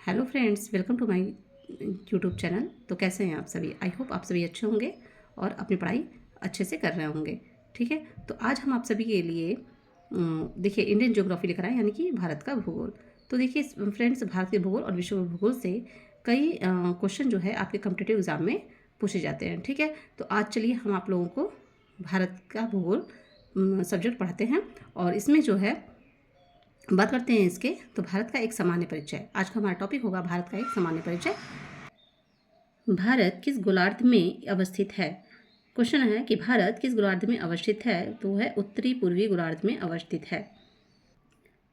Hello friends, welcome to my YouTube channel. तो कैसे हैं आप सभी? आई होप आप सभी अच्छे होंगे और अपनी पढ़ाई अच्छे से कर रहे होंगे। ठीक है, तो आज हम आप सभी के लिए देखिए इंडियन ज्योग्राफी लेकर आए, यानी कि भारत का भूगोल। तो देखिए फ्रेंड्स, भारत के भूगोल और विश्व भूगोल से कई क्वेश्चन जो है आपके कॉम्पिटिटिव एग्जाम में पूछे जाते हैं। ठीक है, तो आज चलिए हम आप लोगों को भारत का भूगोल सब्जेक्ट पढ़ाते हैं और इसमें जो है बात करते हैं इसके। तो भारत का एक सामान्य परिचय, आज का हमारा टॉपिक होगा भारत का एक सामान्य परिचय। भारत किस गोलार्ध में अवस्थित है? क्वेश्चन है कि भारत किस गोलार्ध में अवस्थित है, तो वह उत्तरी पूर्वी गोलार्ध में अवस्थित है।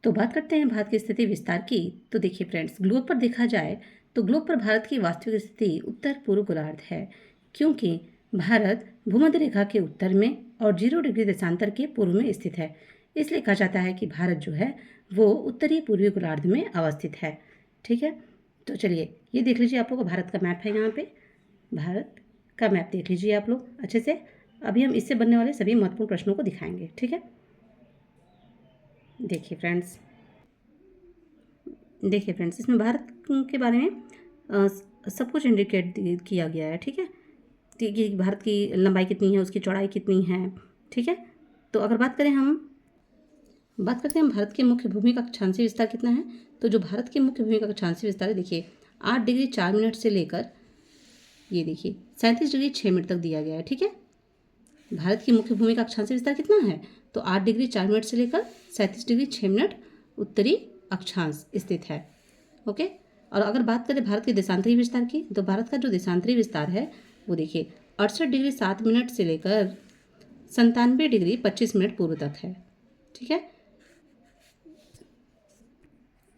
तो बात करते हैं भारत की स्थिति विस्तार की। तो देखिए फ्रेंड्स, ग्लोब पर देखा जाए तो ग्लोब पर भारत की वास्तविक स्थिति उत्तर पूर्व गोलार्ध है, क्योंकि भारत भूमध्य रेखा के उत्तर में और 0 डिग्री देशांतर के पूर्व में स्थित है। इसलिए कहा जाता है कि भारत जो है वो उत्तरी पूर्वी गोलार्ध में अवस्थित है। ठीक है, तो चलिए ये देख लीजिए, आप लोग को भारत का मैप है। यहाँ पे भारत का मैप देख लीजिए आप लोग अच्छे से। अभी हम इससे बनने वाले सभी महत्वपूर्ण प्रश्नों को दिखाएंगे। ठीक है, देखिए फ्रेंड्स, इसमें भारत के बारे में सब कुछ इंडिकेट किया गया है। ठीक है, कि भारत की लंबाई कितनी है, उसकी चौड़ाई कितनी है। ठीक है, तो अगर बात करते हैं भारत के मुख्य भूमि का अक्षांशीय विस्तार कितना है। तो जो भारत के मुख्य भूमि का अक्षांशीय विस्तार है, देखिए 8 डिग्री 4 मिनट से लेकर ये देखिए 37 डिग्री 6 मिनट तक दिया गया है। ठीक है, भारत की मुख्य भूमि का अक्षांशीय विस्तार कितना है, तो 8 डिग्री 4 मिनट से लेकर 37 डिग्री 6 मिनट उत्तरी अक्षांश स्थित है। ओके, और अगर बात करें भारत के देशांतरी विस्तार की, तो भारत का जो देशांतरी विस्तार है वो देखिए 68 डिग्री 7 मिनट से लेकर 97 डिग्री 25 मिनट पूर्व तक है। ठीक है,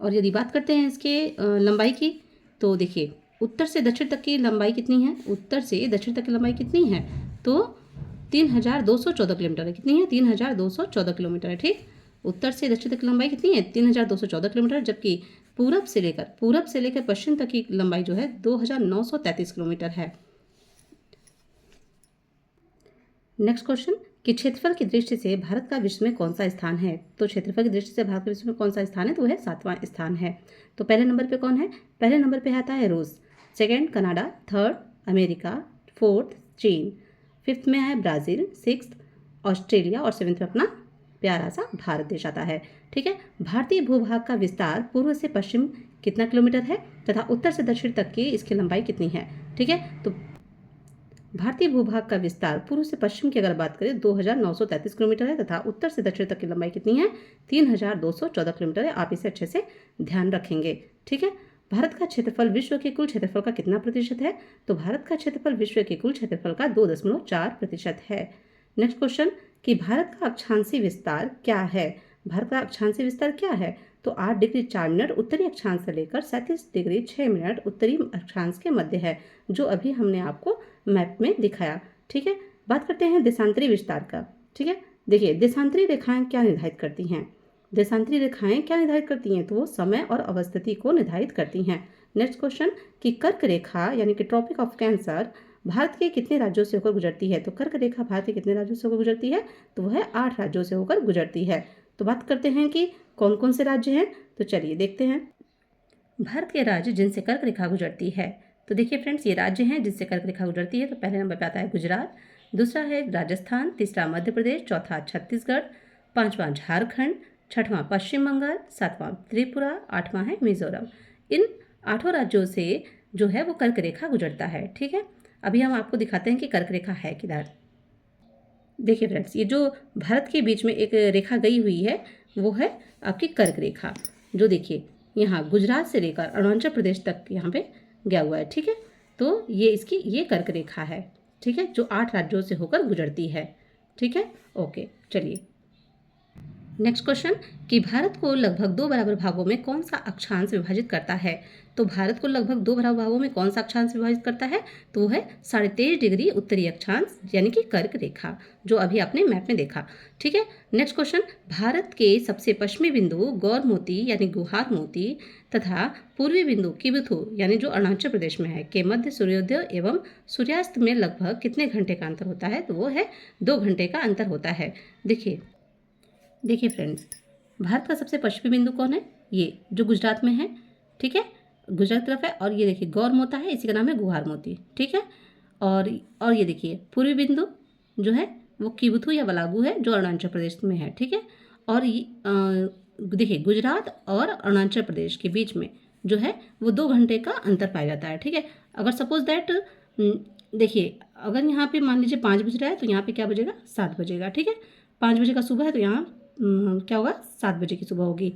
और यदि बात करते हैं इसके लंबाई की, तो देखिए उत्तर से दक्षिण तक की लंबाई कितनी है, उत्तर से दक्षिण तक की लंबाई कितनी है, तो 3214 किलोमीटर है। कितनी है? 3214 किलोमीटर है। ठीक, उत्तर से दक्षिण तक की लंबाई कितनी है? 3214 किलोमीटर, जबकि पूरब से लेकर पश्चिम तक की लंबाई जो है 2933 किलोमीटर है। नेक्स्ट क्वेश्चन कि क्षेत्रफल की दृष्टि से भारत का विश्व में कौन सा स्थान है। तो क्षेत्रफल की दृष्टि से भारत का विश्व में कौन सा स्थान है, तो वह 7वां स्थान है। तो पहले नंबर पे कौन है? पहले नंबर पे आता है रूस, second Canada, third America, fourth चीन, फिफ्थ में है ब्राज़ील, सिक्स्थ ऑस्ट्रेलिया और सेवेंथ में अपना प्यारा सा भारत देश आता है। ठीक है, भारतीय भूभाग का विस्तार पूर्व से पश्चिम कितना किलोमीटर है तथा उत्तर से दक्षिण तक की इसकी लंबाई कितनी है। ठीक है, तो भारतीय भूभाग का विस्तार पूर्व से पश्चिम की अगर बात करें 2933 किलोमीटर है तथा उत्तर से दक्षिण तक की लंबाई कितनी है? 3214 किलोमीटर है। आप इसे अच्छे से ध्यान रखेंगे। ठीक है, भारत का क्षेत्रफल विश्व के कुल क्षेत्रफल का कितना प्रतिशत है? तो भारत का क्षेत्रफल विश्व के कुल क्षेत्रफल का 2.4% है। नेक्स्ट क्वेश्चन कि भारत का अक्षांशीय विस्तार क्या है। भारत का अक्षांशीय विस्तार क्या है? तो 8 डिग्री 4 मिनट उत्तरी अक्षांश से लेकर 37 डिग्री 6 मिनट उत्तरी अक्षांश के मध्य है, जो अभी हमने आपको मैप में दिखाया। ठीक है, बात करते हैं देशांतरी विस्तार का। ठीक है, देखिए देशांतरी रेखाएं क्या निर्धारित करती हैं। देशांतरी रेखाएं क्या निर्धारित करती हैं, तो वो समय और अवस्थिति को निर्धारित करती हैं। नेक्स्ट क्वेश्चन कि कर्क रेखा यानी कि ट्रॉपिक ऑफ कैंसर भारत के कितने राज्यों से होकर गुजरती है। तो कर्क रेखा भारत के कितने राज्यों से होकर गुजरती है, तो वह 8 राज्यों से होकर गुजरती है। तो बात करते हैं कि कौन कौन से राज्य हैं, तो चलिए देखते हैं भारत के राज्य जिनसे कर्क रेखा गुजरती है। तो देखिए फ्रेंड्स, ये राज्य हैं जिनसे कर्क रेखा गुजरती है। तो पहले नंबर पर आता है गुजरात, दूसरा है राजस्थान, तीसरा मध्य प्रदेश, चौथा छत्तीसगढ़, पांचवां झारखंड, छठवां पश्चिम बंगाल, सातवां त्रिपुरा, आठवां है मिजोरम। इन 8 राज्यों से जो है वो कर्क रेखा गुजरता है। ठीक है, अभी हम आपको दिखाते हैं कि कर्क रेखा है किधर। देखिए फ्रेंड्स, ये जो भारत के बीच में एक रेखा गई हुई है वो है आपकी कर्क रेखा, जो देखिए यहाँ गुजरात से लेकर अरुणाचल प्रदेश तक यहाँ पे गया हुआ है। ठीक है, तो ये कर्क रेखा है। ठीक है, जो 8 राज्यों से होकर गुजरती है। ठीक है, ओके, चलिए नेक्स्ट क्वेश्चन कि भारत को लगभग 2 बराबर भागों में कौन सा अक्षांश विभाजित करता है। तो भारत को लगभग 2 बराबर भागों में कौन सा अक्षांश विभाजित करता है, तो वो है 23.5 डिग्री उत्तरी अक्षांश यानी कि कर्क रेखा, जो अभी आपने मैप में देखा। ठीक है, नेक्स्ट क्वेश्चन भारत के सबसे पश्चिमी बिंदु गौर मोती यानी गुहार मोती तथा पूर्वी बिंदु किबुथु यानी जो अरुणाचल प्रदेश में है के मध्य सूर्योदय एवं सूर्यास्त में लगभग कितने घंटे का अंतर होता है, तो वो है 2 घंटे का अंतर होता है। देखिए फ्रेंड्स, भारत का सबसे पश्चिमी बिंदु कौन है? ये जो गुजरात में है। ठीक है, गुजरात की तरफ है। और ये देखिए गौर मोता है, इसी का नाम है गुहार मोती, ठीक है। और ये देखिए पूर्वी बिंदु जो है वो किबुथु या बलागू है, जो अरुणाचल प्रदेश में है, ठीक है। और देखिए गुजरात और अरुणाचल प्रदेश के बीच में जो है वो 2 घंटे का अंतर पाया जाता है, ठीक है। अगर सपोज दैट देखिए अगर यहाँ पे मान लीजिए 5 बज रहा है तो यहाँ पे क्या बजेगा, 7 बजेगा, ठीक है। 5 बजे का सुबह है तो यहाँ क्या होगा, 7 बजे की सुबह होगी।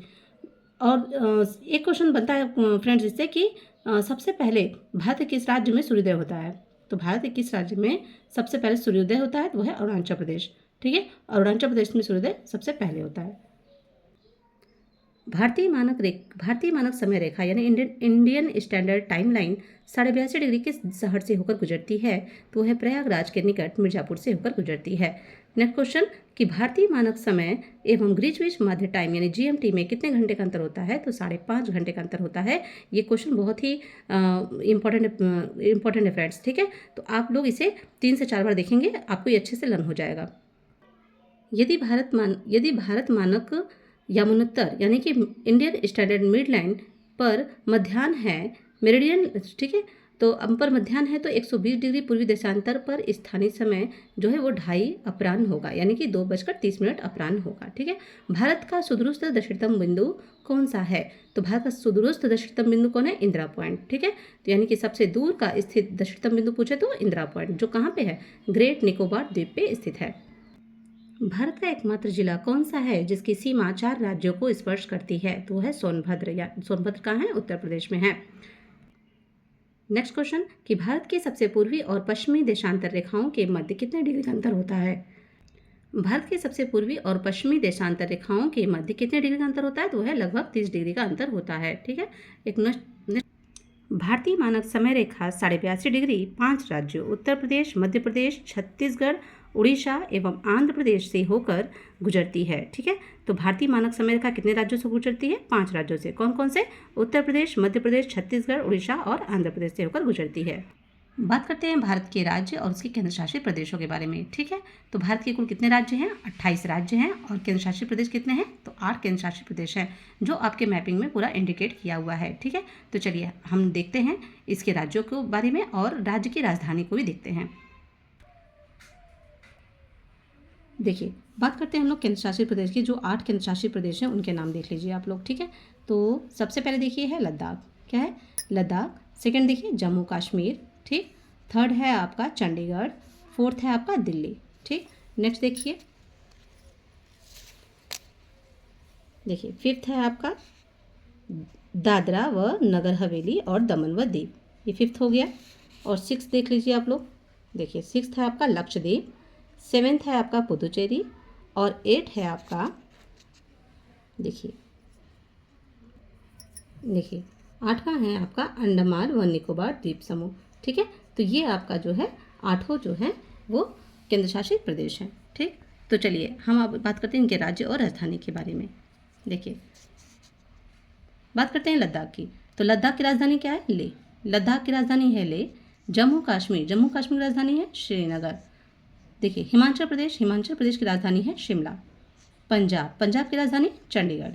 और एक क्वेश्चन बनता है फ्रेंड्स इससे कि सबसे पहले भारत के किस राज्य में सूर्योदय होता है। तो भारत के किस राज्य में सबसे पहले सूर्योदय होता है, तो वो है अरुणाचल प्रदेश, ठीक है। अरुणाचल प्रदेश में सूर्योदय सबसे पहले होता है। भारतीय मानक समय रेखा यानी Indian standard time line 82.5 degree के शहर से होकर गुजरती है, तो वह प्रयागराज के निकट मिर्जापुर से होकर गुजरती है। नेक्स्ट क्वेश्चन कि भारतीय मानक समय एवं ग्रीनविच मध्य टाइम यानी जीएमटी में कितने घंटे का अंतर होता है, तो 5.5 घंटे का अंतर होता है। ये क्वेश्चन बहुत ही इंपॉर्टेंट है फ्रेंड्स, ठीक है। तो आप लोग इसे 3 से 4 बार देखेंगे, आपको ये अच्छे से लर्न हो जाएगा। यदि भारत मानक यमुनोत्तर यानी कि इंडियन स्टैंडर्ड मिड लाइन पर मध्याह्न है, मेरिडियन, ठीक है। तो पर मध्याह्न है तो 120 डिग्री पूर्वी देशांतर पर स्थानीय समय जो है वो 2:30 अपराह्न होगा, यानी कि 2:30 अपराह्न होगा, ठीक है। भारत का सुदूरस्थ दक्षिणतम बिंदु कौन सा है, तो भारत का सुदूरस्थ दक्षिणतम बिंदु कौन है, इंदिरा पॉइंट, ठीक है। तो यानी कि सबसे दूर का स्थित दक्षिणतम बिंदु पूछे तो इंदिरा पॉइंट, जो कहाँ पे है, ग्रेट निकोबार द्वीप पे स्थित है। भारत का एकमात्र जिला कौन सा है जिसकी सीमा 4 राज्यों को स्पर्श करती है, तो वह है सोनभद्र। या सोनभद्र कहाँ है, उत्तर प्रदेश में है। नेक्स्ट क्वेश्चन कि भारत के सबसे पूर्वी और पश्चिमी देशांतर रेखाओं के मध्य कितने डिग्री का अंतर होता है। भारत के सबसे पूर्वी और पश्चिमी देशांतर रेखाओं के मध्य कितने डिग्री का अंतर होता है, तो वह लगभग 30 डिग्री का अंतर होता है, ठीक है। भारतीय मानक समय रेखा 82.5 डिग्री 5 राज्यों उत्तर प्रदेश, मध्य प्रदेश, छत्तीसगढ़, उड़ीसा एवं आंध्र प्रदेश से होकर गुजरती है, ठीक है। तो भारतीय मानक समय रेखा कितने राज्यों से गुजरती है, 5 राज्यों से। कौन कौन से, उत्तर प्रदेश, मध्य प्रदेश, छत्तीसगढ़, उड़ीसा और आंध्र प्रदेश से होकर गुजरती है। बात करते हैं भारत के राज्य और उसके केंद्र शासित प्रदेशों के बारे में, ठीक है। तो भारत के कुल कितने राज्य हैं, 28 राज्य हैं। और केंद्र शासित प्रदेश कितने हैं, तो 8 केंद्र शासित प्रदेश हैं, जो आपके मैपिंग में पूरा इंडिकेट किया हुआ है, ठीक है। तो चलिए हम देखते हैं इसके राज्यों के बारे में और राज्य की राजधानी को भी देखते हैं। देखिए बात करते हैं हम लोग केंद्र शासित प्रदेश की। जो 8 केंद्र शासित प्रदेश हैं उनके नाम देख लीजिए आप लोग, ठीक है। तो सबसे पहले देखिए है लद्दाख, क्या है, लद्दाख। सेकंड देखिए जम्मू कश्मीर, ठीक। थर्ड है आपका चंडीगढ़। फोर्थ है आपका दिल्ली, ठीक। नेक्स्ट देखिए फिफ्थ है आपका दादरा व नगर हवेली और दमन व दीव, ये फिफ्थ हो गया। और सिक्स देख लीजिए आप लोग, देखिए सिक्स्थ है आपका लक्षद्वीप, सेवेंथ है आपका पुदुचेरी और 8 है आपका देखिए 8वां है आपका अंडमान व निकोबार द्वीप समूह, ठीक है। तो ये आपका जो है 8 जो है वो केंद्र शासित प्रदेश है, ठीक। तो चलिए हम अब बात करते हैं इनके राज्य और राजधानी के बारे में। देखिए बात करते हैं लद्दाख की। तो लद्दाख की राजधानी क्या है, लेह। लद्दाख की राजधानी है लेह। जम्मू कश्मीर की राजधानी है श्रीनगर। देखिए हिमाचल प्रदेश की राजधानी है शिमला। पंजाब की राजधानी चंडीगढ़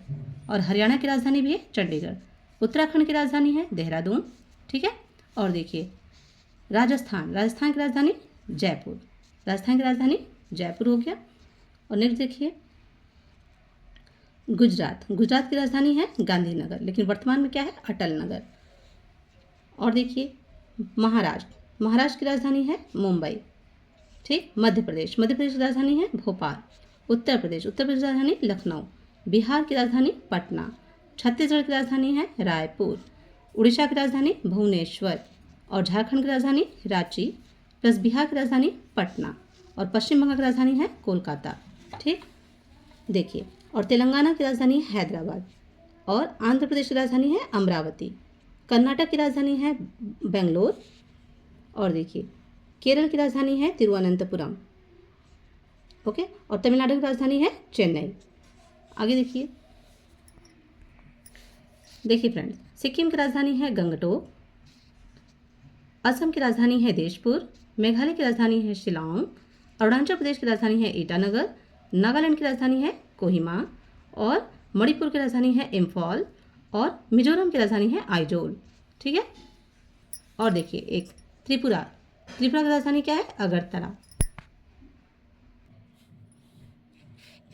और हरियाणा की राजधानी भी है चंडीगढ़। उत्तराखंड की राजधानी है देहरादून, ठीक है। और देखिए राजस्थान की राजधानी जयपुर। हो गया। और नेक्स्ट देखिए गुजरात की राजधानी है गांधीनगर, लेकिन वर्तमान में क्या है, अटल नगर। और देखिए महाराष्ट्र की राजधानी है मुंबई, ठीक। मध्य प्रदेश की राजधानी है भोपाल। उत्तर प्रदेश की राजधानी लखनऊ। बिहार की राजधानी पटना। छत्तीसगढ़ की राजधानी है रायपुर। उड़ीसा की राजधानी भुवनेश्वर और झारखंड की राजधानी रांची प्लस बिहार की राजधानी पटना और पश्चिम बंगाल की राजधानी है कोलकाता, ठीक। देखिए और तेलंगाना की राजधानी है हैदराबाद और आंध्र प्रदेश की राजधानी है अमरावती। कर्नाटक की राजधानी है बेंगलोर और देखिए केरल की राजधानी है तिरुवनंतपुरम, ओके। और तमिलनाडु की राजधानी है चेन्नई। आगे देखिए फ्रेंड्स, सिक्किम की राजधानी है गंगटोक। असम की राजधानी है देशपुर। मेघालय की राजधानी है शिलांग। अरुणाचल प्रदेश की राजधानी है ईटानगर। नागालैंड की राजधानी है कोहिमा और मणिपुर की राजधानी है इम्फॉल और मिजोरम की राजधानी है आइजोल। ठीक है। और देखिए एक त्रिपुरा, त्रिपुरा की राजधानी क्या है? अगरतला।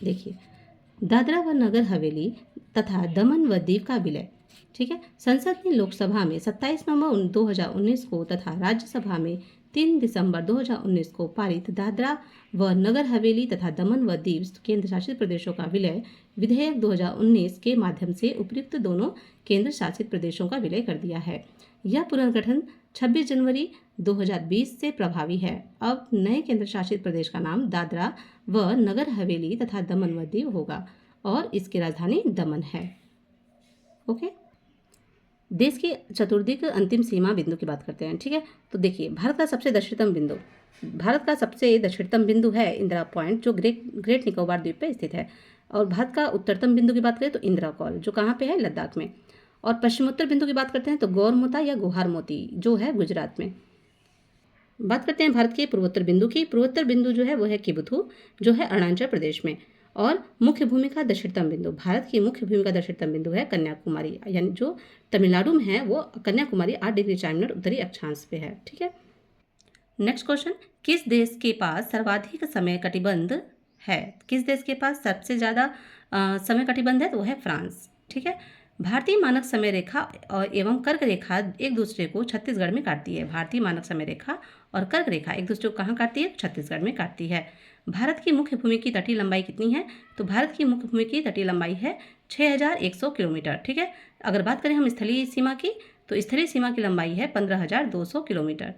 देखिए दादरा व नगर हवेली तथा दमन व दीव का विलय, ठीक है। संसद ने लोकसभा में 27 नवंबर 2019 को तथा राज्यसभा में 3 दिसंबर 2019 को पारित दादरा व नगर हवेली तथा दमन व दीव केंद्र शासित प्रदेशों का विलय विधेयक 2019 के माध्यम से उपयुक्त दोनों केंद्र शासित प्रदेशों का विलय कर दिया है। यह पुनर्गठन 26 जनवरी 2020 से प्रभावी है। अब नए केंद्र शासित प्रदेश का नाम दादरा व नगर हवेली तथा दमन व दीव होगा और इसकी राजधानी दमन है। ओके। देश की चतुर्दिक अंतिम सीमा बिंदु की बात करते हैं, ठीक है। तो देखिए भारत का सबसे दक्षिणतम बिंदु है इंदिरा पॉइंट, जो ग्रेट निकोबार द्वीप पर स्थित है। और भारत का उत्तरतम बिंदु की बात करें तो इंदिरा कॉल, जो कहाँ पे है? लद्दाख में। और पश्चिमोत्तर बिंदु की बात करते हैं तो गौरमोता या गुहार मोती, जो है गुजरात में। बात करते हैं भारत के पूर्वोत्तर बिंदु की। पूर्वोत्तर बिंदु जो है वो है किबुथु, जो है अरुणाचल प्रदेश में। और मुख्य भूमि का दक्षिणतम बिंदु, भारत की मुख्य भूमि का दक्षिणतम बिंदु है कन्याकुमारी, यानी जो तमिलनाडु में है वो कन्याकुमारी 8 डिग्री 4 मिनट उत्तरी अक्षांश पे है, ठीक है। नेक्स्ट क्वेश्चन, किस देश के पास सर्वाधिक समय कटिबंध है? किस देश के पास सबसे ज़्यादा समय कटिबंध है? तो वो है फ्रांस, ठीक है। भारतीय मानक समय रेखा और एवं कर्क रेखा एक दूसरे को छत्तीसगढ़ में काटती है। भारतीय मानक समय रेखा और कर्क रेखा एक दूसरे को कहाँ काटती है? छत्तीसगढ़ में काटती है। भारत की मुख्य भूमि की तटीय लंबाई कितनी है? तो भारत की मुख्य भूमि की तटीय लंबाई है 6100 किलोमीटर, ठीक है। अगर बात करें हम स्थलीय सीमा की, तो स्थलीय सीमा की लंबाई है 15200 किलोमीटर।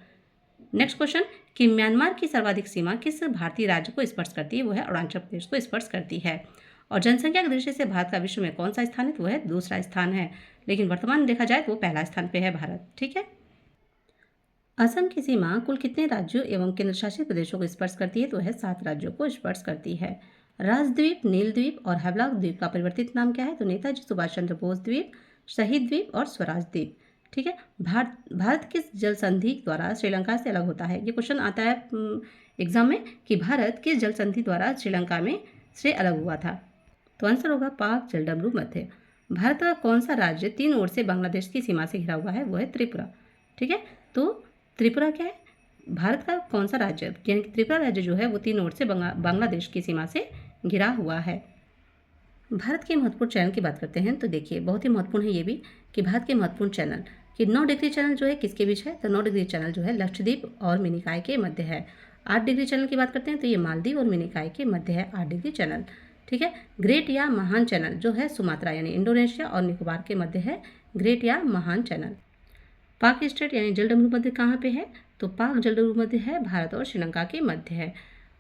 नेक्स्ट क्वेश्चन, कि म्यांमार की सर्वाधिक सीमा किस भारतीय राज्य को स्पर्श करती है? वो है अरुणाचल प्रदेश को स्पर्श करती है। और जनसंख्या की दृष्टि से भारत का विश्व में कौन सा स्थान है? तो वो है दूसरा स्थान है, लेकिन वर्तमान में देखा जाए तो वो पहला स्थान पे है भारत, ठीक है। असम की सीमा कुल कितने राज्यों एवं केंद्र शासित प्रदेशों को स्पर्श करती है? तो है 7 राज्यों को स्पर्श करती है। राजद्वीप, नील द्वीप और हैवलॉक द्वीप का परिवर्तित नाम क्या है? तो नेताजी सुभाष चंद्र बोस द्वीप, शहीद द्वीप और स्वराज द्वीप, ठीक है। भारत किस जल संधि द्वारा श्रीलंका से अलग होता है? ये क्वेश्चन आता है एग्जाम में कि भारत किस जल संधि द्वारा श्रीलंका में से अलग हुआ था? तो आंसर होगा पाक जलडमरू मध्य। भारत का कौन सा राज्य 3 ओर से बांग्लादेश की सीमा से घिरा हुआ है? वो है त्रिपुरा, ठीक है। तो त्रिपुरा क्या है? भारत का कौन सा राज्य, यानी कि त्रिपुरा राज्य जो है वो 3 ओर से बांग्लादेश की सीमा से घिरा हुआ है। भारत के महत्वपूर्ण चैनल की बात करते हैं, तो देखिए बहुत ही महत्वपूर्ण है ये भी कि भारत के महत्वपूर्ण चैनल कि 9 डिग्री चैनल जो है किसके बीच है? तो 9 डिग्री चैनल जो है लक्षद्वीप और मिनिकॉय के मध्य है। 8 डिग्री चैनल की बात करते हैं तो ये मालदीव और मिनिकॉय के मध्य है 8 डिग्री चैनल, ठीक है। ग्रेट या महान चैनल जो है सुमात्रा यानी इंडोनेशिया और निकोबार के मध्य है ग्रेट या महान चैनल। पाक स्ट्रेट यानी जलडमरू मध्य कहाँ पे है? तो पाक जलडमरू मध्य है भारत और श्रीलंका के मध्य है।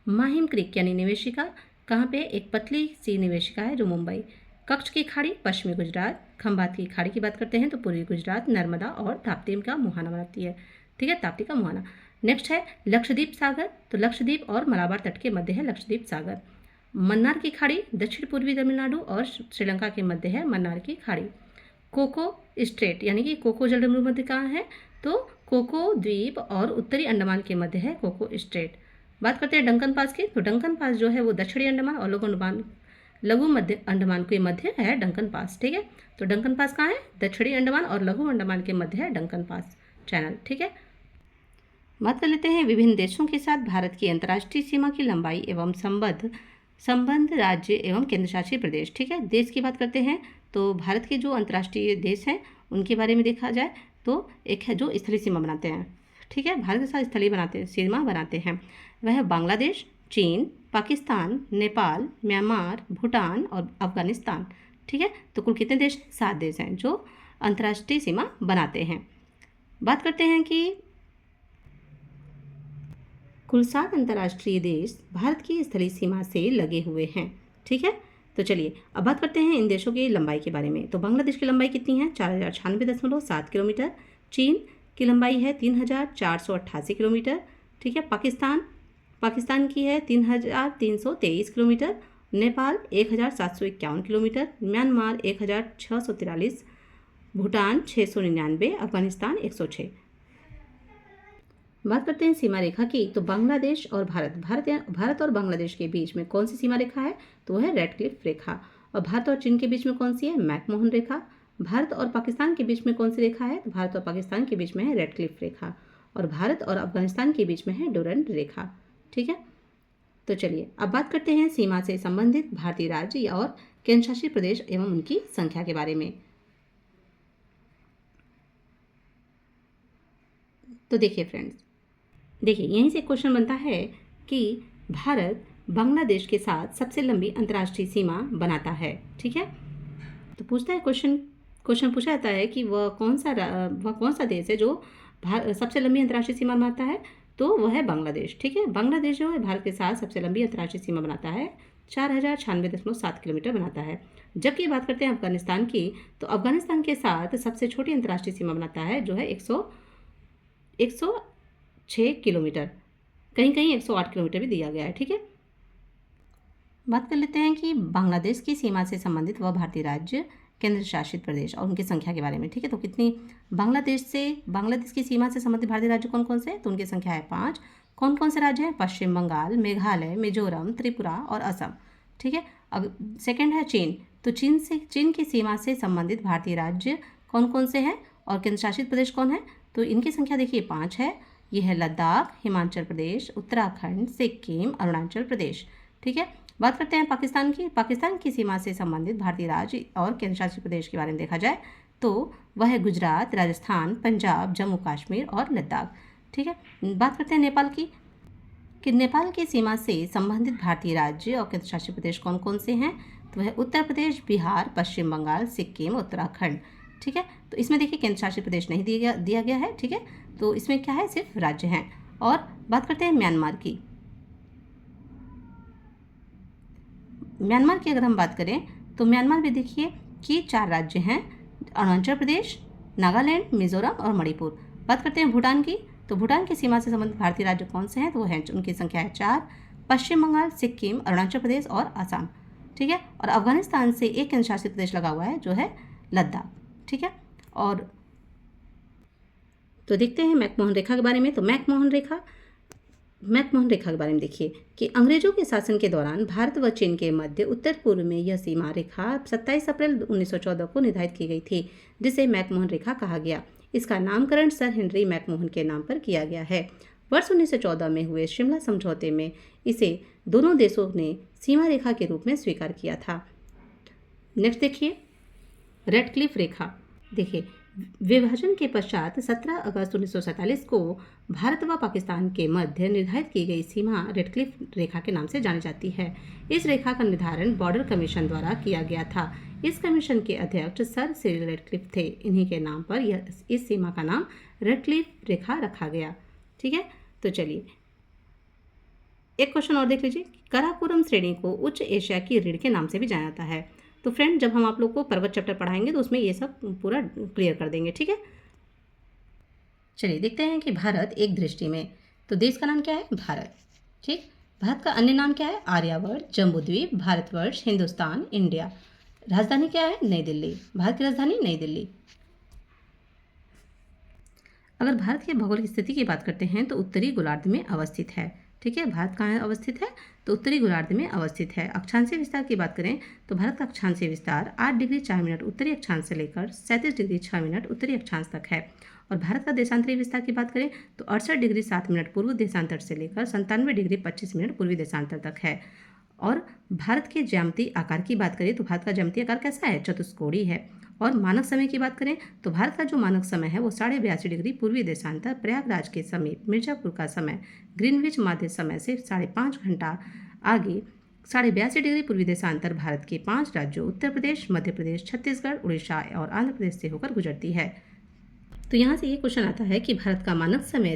माहिम क्रीक यानी निवेशिका कहाँ पे? एक पतली सी निवेशिका है जो मुंबई। कच्छ की खाड़ी पश्चिमी गुजरात। खंभात की खाड़ी की बात करते हैं तो पूर्वी गुजरात, नर्मदा और ताप्ती का मुहाना बनाती है, ठीक है, ताप्ती का मुहाना। नेक्स्ट है लक्षद्वीप सागर, तो लक्षद्वीप और मलाबार तट के मध्य है लक्षद्वीप सागर। मन्नार की खाड़ी दक्षिण पूर्वी तमिलनाडु और श्रीलंका के मध्य है मन्नार की खाड़ी। कोको स्ट्रेट यानी कि कोको जलडमरू मध्य कहाँ है? तो कोको द्वीप और उत्तरी अंडमान के मध्य है कोको स्ट्रेट। बात करते हैं डंकन पास की, तो डंकन पास जो है वो दक्षिणी अंडमान और लघु मध्य अंडमान के मध्य है डंकन पास, ठीक है। तो डंकन पास कहाँ है? दक्षिणी अंडमान और लघु अंडमान के मध्य है डंकन पास चैनल, ठीक है। बात कर लेते हैं विभिन्न देशों के साथ भारत की अंतर्राष्ट्रीय सीमा की लंबाई एवं संबंध राज्य एवं केंद्र शासित प्रदेश, ठीक है। देश की बात करते हैं तो भारत के जो अंतर्राष्ट्रीय देश हैं उनके बारे में देखा जाए तो एक है जो स्थलीय सीमा बनाते हैं, ठीक है, भारत के साथ स्थलीय सीमा बनाते हैं, वह बांग्लादेश, चीन, पाकिस्तान, नेपाल, म्यांमार, भूटान और अफगानिस्तान, ठीक है। तो कुल कितने देश? 7 देश हैं जो अंतर्राष्ट्रीय सीमा बनाते हैं। बात करते हैं कि कुल 7 अंतर्राष्ट्रीय देश भारत की स्थलीय सीमा से लगे हुए हैं, ठीक है। तो चलिए अब बात करते हैं इन देशों की लंबाई के बारे में। तो बांग्लादेश की लंबाई कितनी है? 4096.7 किलोमीटर। चीन की लंबाई है 3488 किलोमीटर, ठीक है। पाकिस्तान की है 3323 kilometre. Nepal 1751 kilometre. Myanmar 1643। Bhutan 699। Afghanistan 106। बात करते हैं सीमा रेखा की, तो बांग्लादेश और भारत और बांग्लादेश के बीच में कौन सी सीमा रेखा है? तो वह है रेड क्लिफ रेखा। और भारत और चीन के बीच में कौन सी है? मैकमोहन रेखा। भारत और पाकिस्तान के बीच में कौन सी रेखा है? तो भारत और पाकिस्तान के बीच में है रेड क्लिफ रेखा, और भारत और अफगानिस्तान के बीच में है डुरंड रेखा। ठीक है, तो चलिए अब बात करते हैं सीमा से संबंधित भारतीय राज्य और केंद्र शासित प्रदेश एवं उनकी संख्या के बारे में। तो देखिए फ्रेंड्स, देखिए यहीं से क्वेश्चन बनता है कि भारत बांग्लादेश के साथ सबसे लंबी अंतर्राष्ट्रीय सीमा बनाता है। ठीक है, तो पूछता है क्वेश्चन पूछा जाता है कि वह कौन सा देश है जो सबसे लंबी अंतर्राष्ट्रीय सीमा बनाता है? तो वह है बांग्लादेश। ठीक है, बांग्लादेश जो है भारत के साथ सबसे लंबी अंतर्राष्ट्रीय सीमा बनाता है, 4096.7 किलोमीटर बनाता है। जबकि बात करते हैं अफगानिस्तान की, तो अफगानिस्तान के साथ सबसे छोटी अंतर्राष्ट्रीय सीमा बनाता है जो है 106 किलोमीटर, कहीं कहीं 108 किलोमीटर भी दिया गया है। ठीक है, बात कर लेते हैं कि बांग्लादेश की सीमा से संबंधित वह भारतीय राज्य, केंद्र शासित प्रदेश और उनकी संख्या के बारे में। ठीक है, तो कितनी बांग्लादेश की सीमा से संबंधित भारतीय राज्य कौन कौन से हैं? तो उनकी संख्या है 5। कौन कौन से राज्य हैं? पश्चिम बंगाल, मेघालय, मिजोरम, त्रिपुरा और असम। ठीक है, अब सेकंड है चीन। तो चीन की सीमा से संबंधित भारतीय राज्य कौन कौन से हैं और केंद्र शासित प्रदेश कौन है? तो इनकी संख्या देखिए 5 है। ये है लद्दाख, हिमाचल प्रदेश, उत्तराखंड, सिक्किम, अरुणाचल प्रदेश। ठीक है, बात करते हैं पाकिस्तान की सीमा से संबंधित भारतीय राज्य और केंद्र शासित प्रदेश के बारे में देखा जाए तो वह है गुजरात, राजस्थान, पंजाब, जम्मू कश्मीर और लद्दाख। ठीक है, बात करते हैं नेपाल की, कि नेपाल की सीमा से संबंधित भारतीय राज्य और केंद्र शासित प्रदेश कौन कौन से हैं? तो वह उत्तर प्रदेश, बिहार, पश्चिम बंगाल, सिक्किम, उत्तराखंड। ठीक है, तो इसमें देखिए केंद्र शासित प्रदेश नहीं दिया गया है। ठीक है, तो इसमें क्या है? सिर्फ राज्य हैं। और बात करते हैं म्यांमार की अगर हम बात करें तो म्यांमार में देखिए कि 4 राज्य हैं, अरुणाचल प्रदेश, नागालैंड, मिजोरम और मणिपुर। बात करते हैं भूटान की, तो भूटान की सीमा से संबंधित भारतीय राज्य कौन से हैं? तो वो हैं, उनकी संख्या है 4, पश्चिम बंगाल, सिक्किम, अरुणाचल प्रदेश और असम। ठीक है, और अफगानिस्तान से एक केंद्र शासित प्रदेश लगा हुआ है जो है लद्दाख। ठीक है, और तो देखते हैं मैकमोहन रेखा के बारे में। तो मैकमोहन रेखा के बारे में देखिए कि अंग्रेजों के शासन के दौरान भारत व चीन के मध्य उत्तर पूर्व में यह सीमा रेखा 27 अप्रैल 1914 को निर्धारित की गई थी, जिसे मैकमोहन रेखा कहा गया। इसका नामकरण सर हेनरी मैकमोहन के नाम पर किया गया है। वर्ष 1914 में हुए शिमला समझौते में इसे दोनों देशों ने सीमा रेखा के रूप में स्वीकार किया था। नेक्स्ट देखिए रेड क्लिफ रेखा। देखिए विभाजन के पश्चात 17 अगस्त 1947 को भारत व पाकिस्तान के मध्य निर्धारित की गई सीमा रेड क्लिफ रेखा के नाम से जानी जाती है। इस रेखा का निर्धारण बॉर्डर कमीशन द्वारा किया गया था। इस कमीशन के अध्यक्ष सर सिरिल रेडक्लिफ थे। इन्हीं के नाम पर इस सीमा का नाम रेड क्लिफ रेखा रखा गया। ठीक है, तो चलिए एक क्वेश्चन और देख लीजिए। काराकोरम श्रेणी को उच्च एशिया की रीढ़ के नाम से भी जाना जाता है। तो फ्रेंड, जब हम आप लोग को पर्वत चैप्टर पढ़ाएंगे तो उसमें ये सब पूरा क्लियर कर देंगे। ठीक है, चलिए देखते हैं कि भारत एक दृष्टि में। तो देश का नाम क्या है? भारत। ठीक, भारत का अन्य नाम क्या है? आर्यावर्त, जम्बूद्वीप, भारतवर्ष, हिंदुस्तान, इंडिया। राजधानी क्या है? नई दिल्ली। भारत की राजधानी नई दिल्ली। अगर भारत की भौगोलिक स्थिति की बात करते हैं तो उत्तरी गोलार्ध में अवस्थित है। ठीक है, भारत कहाँ अवस्थित है? तो उत्तरी गोलार्ध में अवस्थित है। अक्षांशीय विस्तार की बात करें तो भारत का अक्षांशीय विस्तार 8 डिग्री 4 मिनट उत्तरी अक्षांश से लेकर 37 डिग्री 6 मिनट उत्तरी अक्षांश तक है। और भारत का देशांतरीय विस्तार की बात करें तो 68 डिग्री 7 मिनट पूर्व देशांतर से लेकर 97 डिग्री 25 मिनट पूर्वी देशांतर तक है। और भारत के ज्यामितीय आकार की बात करें तो भारत का ज्यामितीय आकार कैसा है? चतुष्कोणीय है। और मानक समय की बात करें तो भारत का जो मानक समय है वो 82.5 डिग्री पूर्वी देशांतर प्रयागराज के समीप मिर्जापुर का समय ग्रीनविच माध्य समय से 5.5 घंटा आगे 82.5 डिग्री पूर्वी देशांतर भारत के 5 राज्यों उत्तर प्रदेश, मध्य प्रदेश, छत्तीसगढ़, उड़ीसा और आंध्र प्रदेश से होकर गुजरती है। तो यहाँ से ये क्वेश्चन आता है कि भारत का मानक समय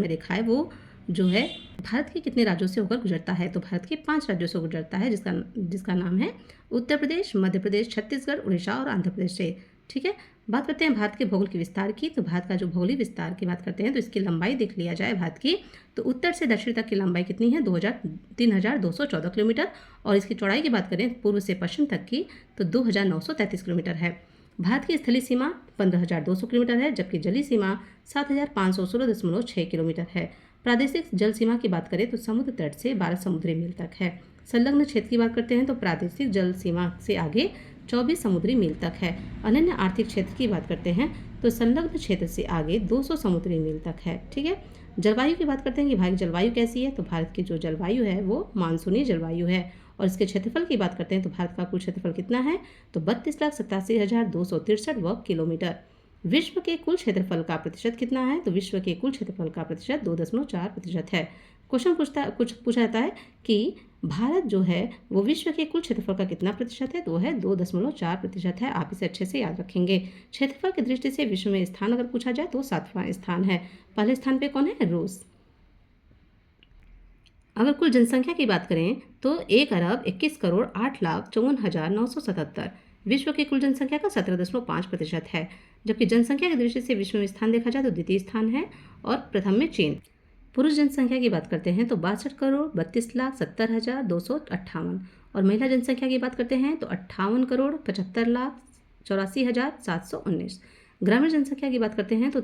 रेखा है वो जो है भारत के कितने राज्यों से होकर गुजरता है? तो भारत के 5 राज्यों से गुजरता है, जिसका नाम है उत्तर प्रदेश, मध्य प्रदेश, छत्तीसगढ़, उड़ीसा और आंध्र प्रदेश से। ठीक है, बात करते हैं भारत के भौगोलिक विस्तार की। तो भारत का जो भौगोलिक विस्तार की बात करते हैं तो इसकी लंबाई देख लिया जाए भारत की, तो उत्तर से दक्षिण तक की लंबाई कितनी है? 3,214 किलोमीटर। और इसकी चौड़ाई की बात करें पूर्व से पश्चिम तक की तो 2,933 किलोमीटर है। भारत की स्थलीय सीमा 15,200 किलोमीटर है, जबकि जलीय सीमा 7,516.6 किलोमीटर है। प्रादेशिक जल सीमा की बात करें तो समुद्र तट से 12 समुद्री मील तक है। संलग्न क्षेत्र की बात करते हैं तो प्रादेशिक जल सीमा से आगे 24 समुद्री मील तक है। अनन्य आर्थिक क्षेत्र की बात करते हैं तो संलग्न क्षेत्र से आगे 200 समुद्री मील तक है। ठीक है, जलवायु की बात करते हैं कि भारत की जलवायु कैसी है, तो भारत की जो जलवायु है वो मानसूनी जलवायु है। और इसके क्षेत्रफल की बात करते हैं तो भारत का कुल क्षेत्रफल कितना है, तो 32,87,263 वर्ग किलोमीटर। विश्व के कुल क्षेत्रफल का प्रतिशत कितना है, तो विश्व के कुल क्षेत्रफल का प्रतिशत 2.4% है। क्वेश्चन पूछा जाता है कि भारत जो है वो विश्व के कुल क्षेत्रफल का कितना प्रतिशत है, तो वो है 2.4% है। आप इसे अच्छे से याद रखेंगे। क्षेत्रफल की दृष्टि से विश्व में स्थान अगर पूछा जाए तो 7वां स्थान है। पहले स्थान पे कौन है, रूस। अगर कुल जनसंख्या की बात करें तो 1,21,08,54,977 विश्व की कुल जनसंख्या का 17.5% है। जबकि जनसंख्या की दृष्टि से विश्व में स्थान देखा जाए तो द्वितीय स्थान है और प्रथम में चीन। पुरुष जनसंख्या की बात करते हैं तो 62,32,70,258 और महिला जनसंख्या की बात करते हैं तो 58,75,84,719। ग्रामीण जनसंख्या की बात करते हैं तो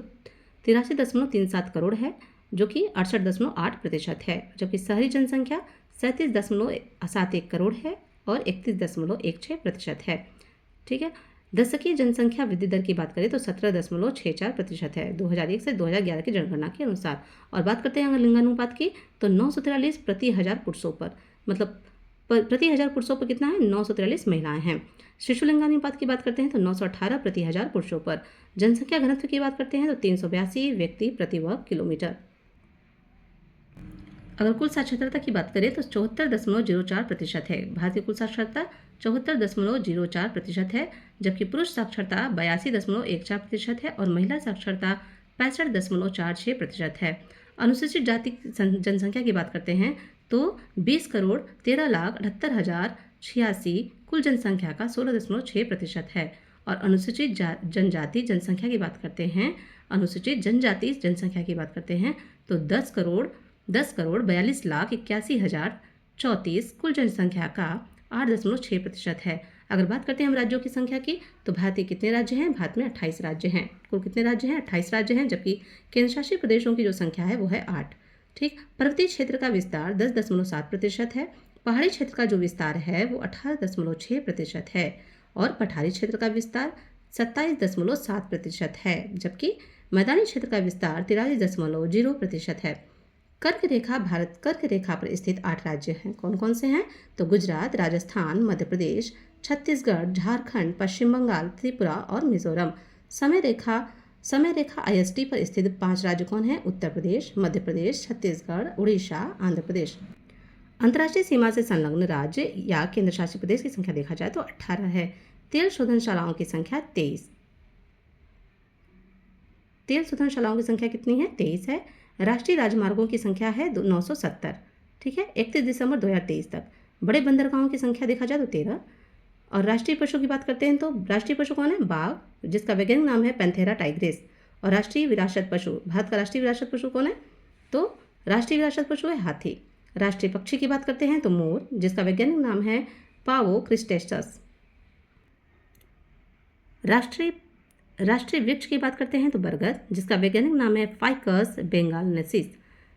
83.37 करोड़ है, जो कि 68.8% है। जबकि शहरी जनसंख्या 37.71 करोड़ है और 31.16% है। ठीक है, दशकीय जनसंख्या वृद्धि दर की बात करें तो 17.64% है 2001 से 2011 की जनगणना के अनुसार। और बात करते हैं अगर लिंगानुपात की तो 943 प्रति हजार पुरुषों पर, मतलब प्रति हजार पुरुषों पर कितना है, 943 महिलाएं हैं। शिशु लिंगानुपात की बात करते हैं तो 918 प्रति हजार पुरुषों पर। जनसंख्या घनत्व की बात करते हैं तो 382 व्यक्ति प्रति वर्ग किलोमीटर। अगर कुल साक्षरता की बात करें तो 74.04% है। भारत की कुल साक्षरता 74.04% है, जबकि पुरुष साक्षरता 82.14% है और महिला साक्षरता 65.46% है। अनुसूचित जाति जनसंख्या की बात करते हैं तो 20,13,78,086 कुल जनसंख्या का 16.6% है। और अनुसूचित जनजाति जनसंख्या की बात करते हैं, अनुसूचित जनजाति जनसंख्या की बात करते हैं तो 10,42,81,34 कुल जनसंख्या का 8.6% है। अगर बात करते हैं हम राज्यों की संख्या की तो भारत के कितने राज्य हैं, भारत में 28 राज्य हैं। कुल कितने राज्य हैं, 28 राज्य हैं, जबकि केंद्र शासित प्रदेशों की जो संख्या है वो है 8। ठीक, पर्वतीय क्षेत्र का विस्तार 10.7% है। पहाड़ी क्षेत्र का जो विस्तार है वो 18.6% है और पठारी क्षेत्र का विस्तार 27.7% है, जबकि मैदानी क्षेत्र का विस्तार 43.0% है। कर्क रेखा भारत कर्क रेखा पर स्थित 8 राज्य हैं। कौन कौन से हैं, तो गुजरात, राजस्थान, मध्य प्रदेश, छत्तीसगढ़, झारखंड, पश्चिम बंगाल, त्रिपुरा और मिजोरम। समय रेखा IST पर स्थित 5 राज्य कौन हैं, उत्तर प्रदेश, मध्य प्रदेश, छत्तीसगढ़, उड़ीसा, आंध्र प्रदेश। अंतर्राष्ट्रीय सीमा से संलग्न राज्य या केंद्र शासित प्रदेश की संख्या देखा जाए तो 18 है। तेल शोधनशालाओं की संख्या 23। तेल शोधनशालाओं की संख्या कितनी है, 23 है। राष्ट्रीय राजमार्गों की संख्या है 970। ठीक है, 31 दिसंबर 2023 तक। बड़े बंदरगाहों की संख्या देखा जाए तो 13। और राष्ट्रीय पशु की बात करते हैं तो राष्ट्रीय पशु कौन है, बाघ, जिसका वैज्ञानिक नाम है पैंथेरा टाइग्रिस। और राष्ट्रीय विरासत पशु, भारत का राष्ट्रीय विरासत पशु कौन है, तो राष्ट्रीय विरासत पशु है हाथी। राष्ट्रीय पक्षी की बात करते हैं तो मोर, जिसका वैज्ञानिक नाम है पावो क्रिस्टेस्टस। राष्ट्रीय वृक्ष की बात करते हैं तो बरगद, जिसका वैज्ञानिक नाम है फाइकस बेंगालेंसिस।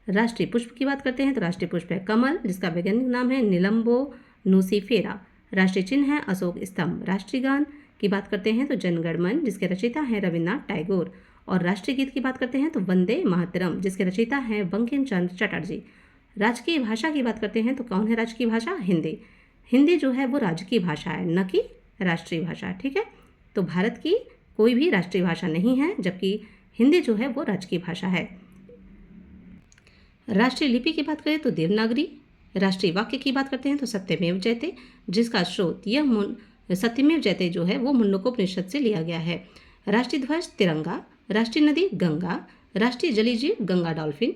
राष्ट्रीय पुष्प की बात करते हैं तो राष्ट्रीय पुष्प है कमल, जिसका वैज्ञानिक नाम है निलंबो नूसीफेरा। राष्ट्रीय चिन्ह है अशोक स्तंभ। राष्ट्रीय गान की बात करते हैं तो जनगण मन, जिसके रचयिता हैं रविन्द्रनाथ टैगोर। और राष्ट्रीय गीत की बात करते हैं तो वंदे मातरम, जिसके रचयिता हैं बंकिम चंद्र चटर्जी। राजकीय भाषा की बात करते हैं तो कौन है राजकीय भाषा, हिंदी। हिंदी जो है वो राजकीय भाषा है, न कि राष्ट्रीय भाषा। ठीक है, तो भारत की कोई भी राष्ट्रीय भाषा नहीं है, जबकि हिंदी जो है वो राजकीय भाषा है। राष्ट्रीय लिपि की बात करें तो देवनागरी। राष्ट्रीय वाक्य की बात करते हैं तो सत्यमेव जयते, जिसका स्रोत सत्यमेव जयते जो है वो मुंडकोपनिषद से लिया गया है। राष्ट्रीय ध्वज तिरंगा। राष्ट्रीय नदी गंगा। राष्ट्रीय जलीय जीव गंगा डॉल्फिन,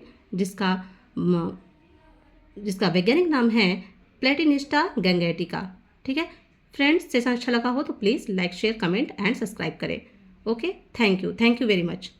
जिसका वैज्ञानिक नाम है प्लेटिनिस्टा गैंगेटिका। ठीक है फ्रेंड्स, सेशन अच्छा लगा हो तो please like, share, comment and subscribe करें। Okay, thank you very much.